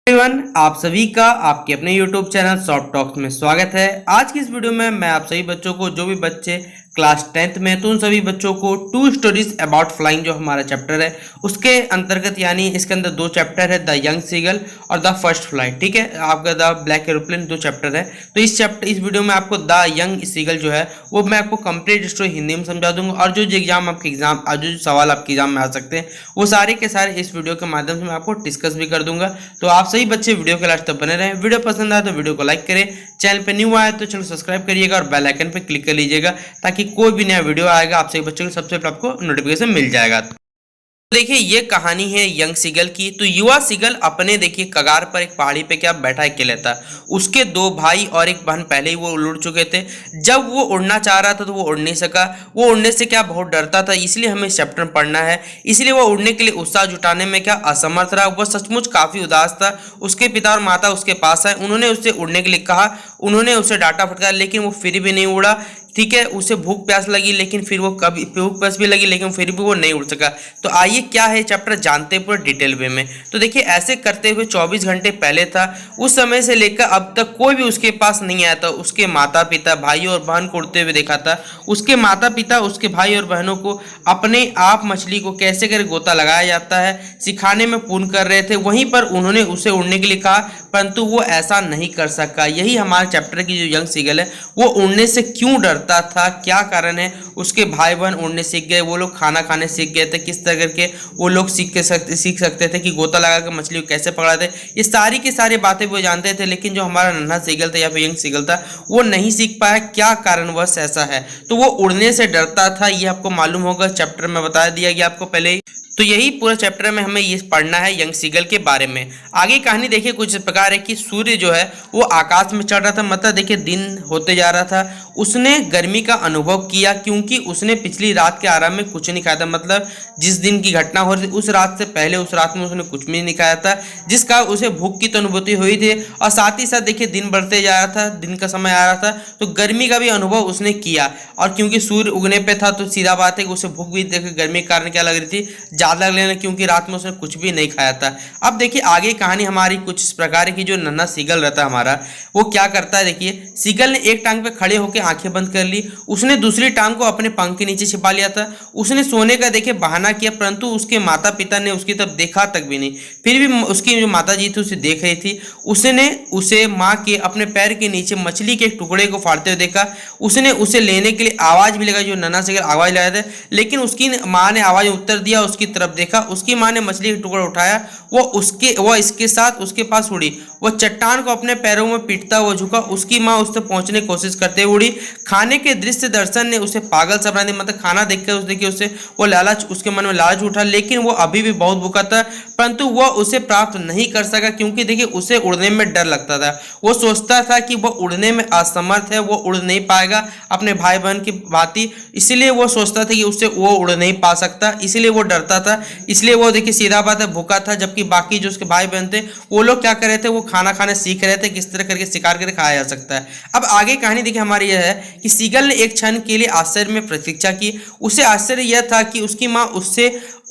Everyone, आप सभी का आपके अपने YouTube चैनल सॉफ्ट टॉक्स में स्वागत है। आज की इस वीडियो में मैं आप सभी बच्चों को, जो भी बच्चे क्लास 10th में, तो उन सभी बच्चों को टू स्टोरीज अबाउट फ्लाइंग जो हमारा चैप्टर है उसके अंतर्गत, यानी इसके अंदर दो चैप्टर है, द यंग सीगल और द फर्स्ट फ्लाइट। ठीक है, आपका द ब्लैक एरोप्लेन दो चैप्टर है। तो इस वीडियो में आपको द यंग सीगल जो है वो मैं आपको कंप्लीट स्टोरी हिंदी में समझा दूंगा, और जो जो सवाल आपके एग्जाम में आ सकते हैं वो सारे के सारे इस वीडियो के माध्यम से मैं आपको डिस्कस भी कर दूंगा। तो आप सही बच्चे वीडियो के लास्ट तक बने रहें। वीडियो पसंद आए तो वीडियो को लाइक करें, चैनल पे न्यू आए तो चैनल सब्सक्राइब करिएगा और बेल आइकन पे क्लिक कर लीजिएगा, ताकि कोई भी नया वीडियो आएगा आप सभी बच्चों को सबसे पहले आपको नोटिफिकेशन मिल जाएगा। देखिए, ये कहानी है यंग सीगल की। तो युवा सीगल अपने देखिए कगार पर एक पहाड़ी पे क्या बैठा अकेले था। उसके दो भाई और एक बहन पहले ही वो उड़ चुके थे। जब वो उड़ना चाह रहा था तो वो उड़ नहीं सका। वो उड़ने से क्या बहुत डरता था, इसलिए हमें इस चैप्टर में पढ़ना है। इसलिए वो उड़ने के लिए उत्साह जुटाने में क्या असमर्थ रहा। वो सचमुच काफी उदास था। उसके पिता और माता उसके पास आए, उन्होंने उससे उड़ने के लिए कहा, उन्होंने उसे डांटा फटकारा, लेकिन वो फिर भी नहीं उड़ा। ठीक है, उसे भूख प्यास लगी, लेकिन फिर वो कभी भूख प्यास भी लगी, लेकिन फिर भी वो नहीं उड़ सका। तो आइए क्या है चैप्टर जानते हैं पूरे डिटेल वे में। तो देखिए, ऐसे करते हुए 24 घंटे पहले था। उस समय से लेकर अब तक कोई भी उसके पास नहीं आया था। उसके माता पिता भाई और बहन को उड़ते हुए देखा था। उसके माता पिता उसके भाई और बहनों को अपने आप मछली को कैसे कर गोता लगाया जाता है सिखाने में पूर्ण कर रहे थे। वहीं पर उन्होंने उसे उड़ने के लिए कहा, परंतु वो ऐसा नहीं कर सका। यही हमारे चैप्टर की जो यंग सीगल है वो उड़ने से क्यों डरता था, क्या कारण है। उसके भाई बहन उड़ने सीख गए, वो लोग खाना खाने सीख गए थे, किस तरह करके वो लोग सीख सकते थे कि गोता लगाकर मछली को कैसे पकड़ाते। ये सारी की सारी बातें वो जानते थे, लेकिन जो हमारा नन्हा सीगल था या फिर यंग सीगल था वो नहीं सीख पाया। क्या कारणवश ऐसा है, तो वो उड़ने से डरता था, ये आपको मालूम होगा, चैप्टर में बता दिया गया आपको पहले ही। तो यही पूरा चैप्टर में हमें ये पढ़ना है यंग सीगल के बारे में। आगे कहानी देखिए कुछ इस प्रकार है कि सूर्य जो है वो आकाश में चढ़ रहा था, मतलब देखिए दिन होते जा रहा था। उसने गर्मी का अनुभव किया, क्योंकि उसने पिछली रात के आराम में कुछ नहीं खाया था। मतलब जिस दिन की घटना हो रही थी उस रात से पहले उस रात में उसने कुछ भी नहीं खाया था, जिस कारण उसे भूख की तो अनुभूति हुई थी। और साथ ही साथ देखिए दिन बढ़ते जा रहा था, दिन का समय आ रहा था, तो गर्मी का भी अनुभव उसने किया। और क्योंकि सूर्य उगने पे था तो सीधा बात है कि उसे भूख भी देखिए गर्मी के कारण क्या लग रही थी, ज्यादा लग लेना, क्योंकि रात में उसने कुछ भी नहीं खाया था। अब देखिए आगे कहानी हमारी कुछ इस प्रकार की। जो नन्हा सीगल रहता हमारा वो क्या करता है, देखिए सीगल ने एक टांग पे खड़े होकर आंखें बंद कर ली। उसने दूसरी टांग को अपने पंख के नीचे छिपा लिया था। उसने सोने का देखिए बहाना किया, परंतु उसके माता पिता ने उसकी तरफ देखा तक भी नहीं। फिर भी उसकी जो माता जी थी उसे देख रही थी। उसने उसे माँ के अपने पैर के नीचे मछली के एक टुकड़े को फाड़ते हुए देखा। उसने उसे लेने के लिए आवाज भी लगाई, जो नन्हा सीगल आवाज लगाया था, लेकिन उसकी माँ ने आवाज उत्तर दिया, उसकी तरफ देखा। उसकी माँ ने मछली का टुकड़ा उठाया, वो इसके साथ उसके पास उड़ी। वो चट्टान को अपने पैरों में पीटता हुआ झुका। उसकी माँ उस तक पहुंचने की कोशिश करते हुए उड़ी। खाने के दृश्य दर्शन ने उसे पागल सा बना दिया। मतलब खाना देखकर उसे वो लालच, उसके मन में लालच उठा, लेकिन वो अभी भी बहुत भूखा था, परंतु वह उसे प्राप्त नहीं कर सका, क्योंकि देखिए उसे उड़ने में डर लगता था। वो सोचता था कि वह उड़ने में असमर्थ है, वो उड़ नहीं पाएगा अपने भाई बहन की भांति। इसलिए वो सोचता था कि उससे वो उड़ नहीं पा सकता, इसलिए वो डरता था। इसलिए वो देखिए सीधा बात है भूखा था, जबकि बाकी जो उसके भाई बहन थे वो लोग क्या कर रहे थे, वो खाना खाने सीख रहे थे, किस तरह करके शिकार करके खाया जा सकता है। अब आगे कहानी देखिए हमारी यह है कि सीगल ने एक क्षण के लिए आश्चर्य में प्रतीक्षा की। उसे आश्चर्य यह था कि उसकी माँ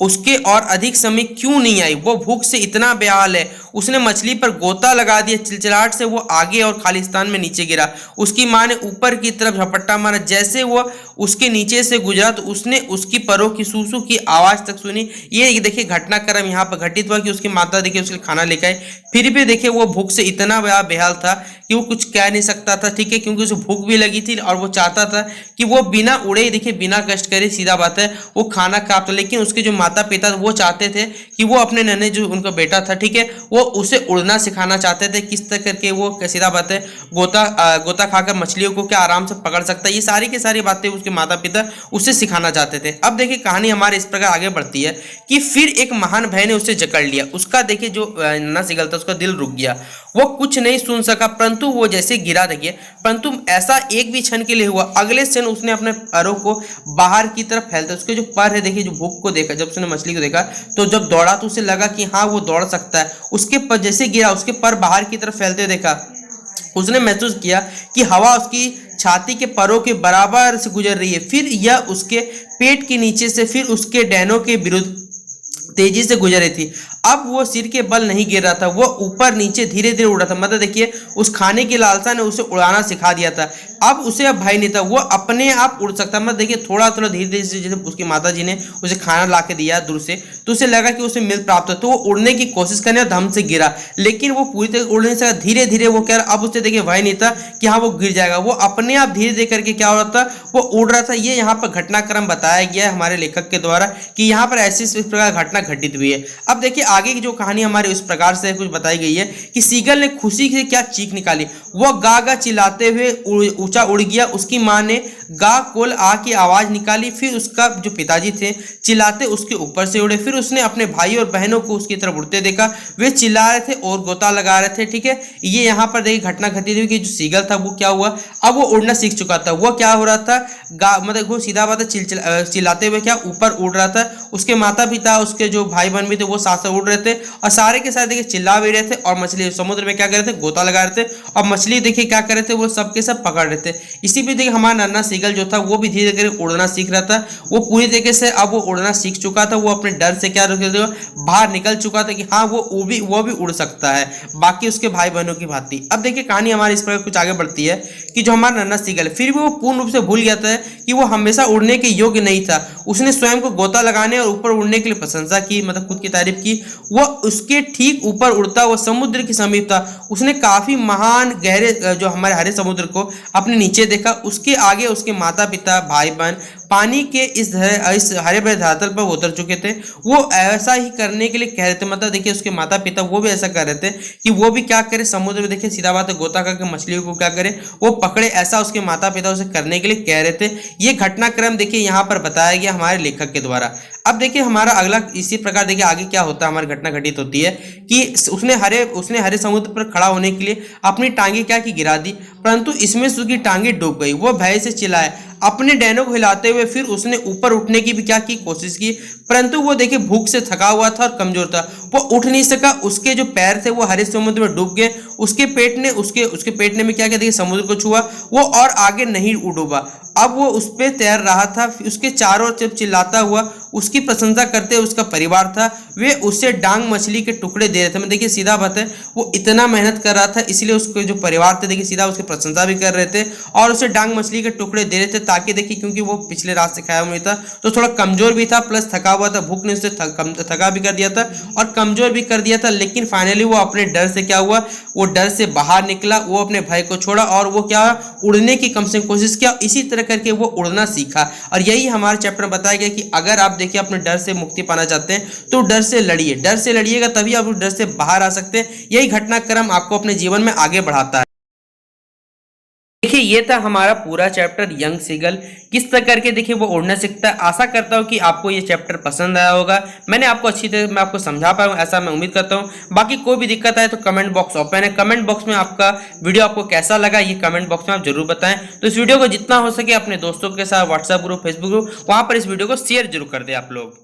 उसके और अधिक समय क्यों नहीं आई। वो भूख से इतना बेहाल है। उसने मछली पर गोता लगा दिया। चिलचिलाहट से वो आगे और खालिस्तान में नीचे गिरा। उसकी माँ ने ऊपर की तरफ झपट्टा मारा। जैसे वो उसके नीचे से गुजरा तो उसने उसकी परों की सूसू की आवाज तक सुनी। ये देखिए घटनाक्रम यहाँ पर घटित हुआ कि उसकी माता देखिए उसके खाना लेकर आई। फिर भी देखिए वो भूख से इतना बेहाल था कि वो कुछ कह नहीं सकता था। ठीक है, क्योंकि उसे भूख भी लगी थी और वो चाहता था कि वो बिना उड़े ही देखिए बिना कष्ट करे, सीधा बात है, वो खाना खा। लेकिन उसके जो माता पिता वो चाहते थे कि वो अपने नन्हे जो उनका बेटा था, ठीक है, वो उसे उड़ना सिखाना चाहते थे, किस तरह करके वो सीधा बात है गोता खाकर मछलियों को क्या आराम से पकड़ सकता है। ये सारी की सारी बातें उसके माता पिता उसे सिखाना चाहते थे। अब देखिए कहानी हमारे इस प्रकार आगे बढ़ती है कि फिर एक महान भय ने उसे जकड़ लिया। उसका देखिए जो नन्हा सीगल था उसका दिल रुक गया। वो कुछ नहीं सुन सका, परंतु वो जैसे गिरा देखिए, परंतु ऐसा एक भी क्षण के लिए हुआ। अगले क्षण उसने अपने पैरों को बाहर की तरफ फैलते, उसके जो पैर है देखिए, जो भूख को देखा, जब उसने मछली को देखा तो जब दौड़ा तो उसे लगा कि हाँ वो दौड़ सकता है। उसके पर जैसे गिरा उसके पर बाहर की तरफ फैलते देखा। उसने महसूस किया कि हवा उसकी छाती के परों के बराबर से गुजर रही है। फिर यह उसके पेट के नीचे से, फिर उसके डैनों के विरुद्ध तेजी से गुजर रही थी। अब वो सिर के बल नहीं गिर रहा था, वो ऊपर नीचे धीरे धीरे उड़ रहा था। मतलब देखिए उस खाने की लालसा ने उसे उड़ाना सिखा दिया था। अब उसे अब भय नहीं था, वो अपने आप उड़ सकता। मतलब देखिए थोड़ा थोड़ा धीरे धीरे से जैसे उसकी माता जी ने उसे खाना ला के दिया दूर से, तो उसे लगा कि उसे मिल प्राप्त हो, तो वो उड़ने की कोशिश करने और धम से गिरा, लेकिन वो पूरी तरह उड़ नहीं सका। धीरे धीरे वो क्या, अब उसे देखिए भय नहीं था कि हाँ वो गिर जाएगा, वो अपने आप धीरे धीरे करके क्या हो रहा था, वो उड़ रहा था। ये यहाँ पर घटनाक्रम बताया गया है हमारे लेखक के द्वारा कि यहाँ पर ऐसी इस प्रकार घटना घटित हुई है। अब देखिए आगे की जो कहानी हमारे उस प्रकार से कुछ बताई गई है कि सीगल ने खुशी से क्या चीख निकाली, वो गा गा चिल्लाते हुए ऊंचा उड़ गया। उसकी मां ने गा कोल आ की आवाज निकाली, फिर उसका जो पिताजी थे चिल्लाते उसके ऊपर से उड़े। फिर उसने अपने भाई और बहनों को उसकी तरफ उड़ते देखा, वे चिल्ला रहे थे और गोता लगा रहे थे। ठीक है, ये यहाँ पर देखिए घटना घटित हुई कि जो सीगल था वो क्या हुआ, अब वो उड़ना सीख चुका था। वो क्या हो रहा था, मतलब वो सीधा बात है चिल्लाते हुए क्या ऊपर उड़ रहा था। उसके माता पिता उसके जो भाई बहन भी थे वो साथ उड़ रहे थे और सारे के साथ देखिए चिल्ला भी रहे थे। और मछली समुद्र में क्या कर रहे थे, गोता लगा रहे थे, और मछली देखिए क्या कर रहे थे, वो सबके सब पकड़ रहे थे। इसी पे देखिए हमारा नन्हा सीगल जो था वो भी धीरे धीरे उड़ना सीख रहा था। वो पूरी तरीके से अब वो उड़ना सीख चुका था। वो अपने डर से क्या बाहर निकल चुका था कि हाँ वो भी उड़ सकता है बाकी उसके भाई बहनों की भांति। अब देखिए कहानी हमारी इस प्रकार कुछ आगे बढ़ती है कि जो हमारा नन्हा सीगल फिर भी वो पूर्ण रूप से भूल गया था कि वो हमेशा उड़ने के योग्य नहीं था। उसने स्वयं को गोता लगाने और ऊपर उड़ने के लिए प्रशंसा की, मतलब खुद की तारीफ की। वो उसके ठीक ऊपर उड़ता हुआ समुद्र के समीप था। उसने काफी महान गहरे जो हमारे हरे समुद्र को अपने नीचे देखा। उसके आगे उसके माता पिता भाई बहन पानी के इस हरे भरे धरातल पर उतर चुके थे। वो ऐसा ही करने के लिए कह रहे थे, मतलब देखिए उसके माता पिता वो भी ऐसा कर रहे थे कि वो भी क्या करे, समुद्र में देखिए सीधा बात है गोता करके मछलियों को क्या करे वो पकड़े, ऐसा उसके माता पिता उसे करने के लिए कह रहे थे। ये घटनाक्रम देखिए यहाँ पर बताया गया हमारे लेखक के द्वारा। अब देखिए हमारा अगला इसी प्रकार देखिए आगे क्या होता है, हमारी घटना घटित होती है कि उसने हरे समुद्र पर खड़ा होने के लिए अपनी टांगे क्या की गिरा दी, परंतु इसमें उसकी टांगे डूब गई। वो भय से चिल्लाए अपने डैनों को हिलाते हुए। फिर उसने ऊपर उठने की भी क्या की कोशिश की, परंतु वो देखिए भूख से थका हुआ था और कमजोर था, वो उठ नहीं सका। उसके जो पैर थे वो हरे समुद्र में डूब गए। उसके पेट ने में क्या देखिए समुद्र को छुआ, वो और आगे नहीं डूबा। अब वो उस पर तैर रहा था। उसके चारों ओर चिल्लाता हुआ उसकी प्रशंसा करते उसका परिवार था, वे उससे डांग मछली के टुकड़े दे रहे थे। मैं देखिए सीधा बात है वो इतना मेहनत कर रहा था, इसलिए उसके जो परिवार थे देखिए सीधा उसकी प्रशंसा भी कर रहे थे और उसे डांग मछली के टुकड़े दे रहे थे, ताकि देखिए क्योंकि वो पिछले रात से खाया हुआ नहीं था तो थोड़ा कमजोर भी था, प्लस थका हुआ था, भूख ने उसे थका भी कर दिया था और कमजोर भी कर दिया था। लेकिन फाइनली वो अपने डर से क्या हुआ, वो डर से बाहर निकला, वो अपने भय को छोड़ा और वो क्या उड़ने की कम से कम कोशिश किया। इसी तरह करके वो उड़ना सीखा। और यही हमारे चैप्टर में बताया गया कि अगर आप देखिए अपने डर से मुक्ति पाना चाहते हैं तो डर से लड़िए, डर से लड़िएगा तभी आप उस डर से बाहर आ सकते हैं। यही घटनाक्रम आपको अपने जीवन में आगे बढ़ाता है। देखिए ये था हमारा पूरा चैप्टर यंग सीगल किस तरह करके देखिए वो उड़ना सीखता है। आशा करता हूँ कि आपको ये चैप्टर पसंद आया होगा। मैंने आपको अच्छी तरह मैं आपको समझा पाया हूँ, ऐसा मैं उम्मीद करता हूँ। बाकी कोई भी दिक्कत आए तो कमेंट बॉक्स ओपन है, कमेंट बॉक्स में आपका वीडियो आपको कैसा लगा ये कमेंट बॉक्स में आप जरूर बताएं। तो इस वीडियो को जितना हो सके अपने दोस्तों के साथ व्हाट्सएप ग्रुप फेसबुक ग्रुप वहां पर इस वीडियो को शेयर जरूर कर दें आप लोग।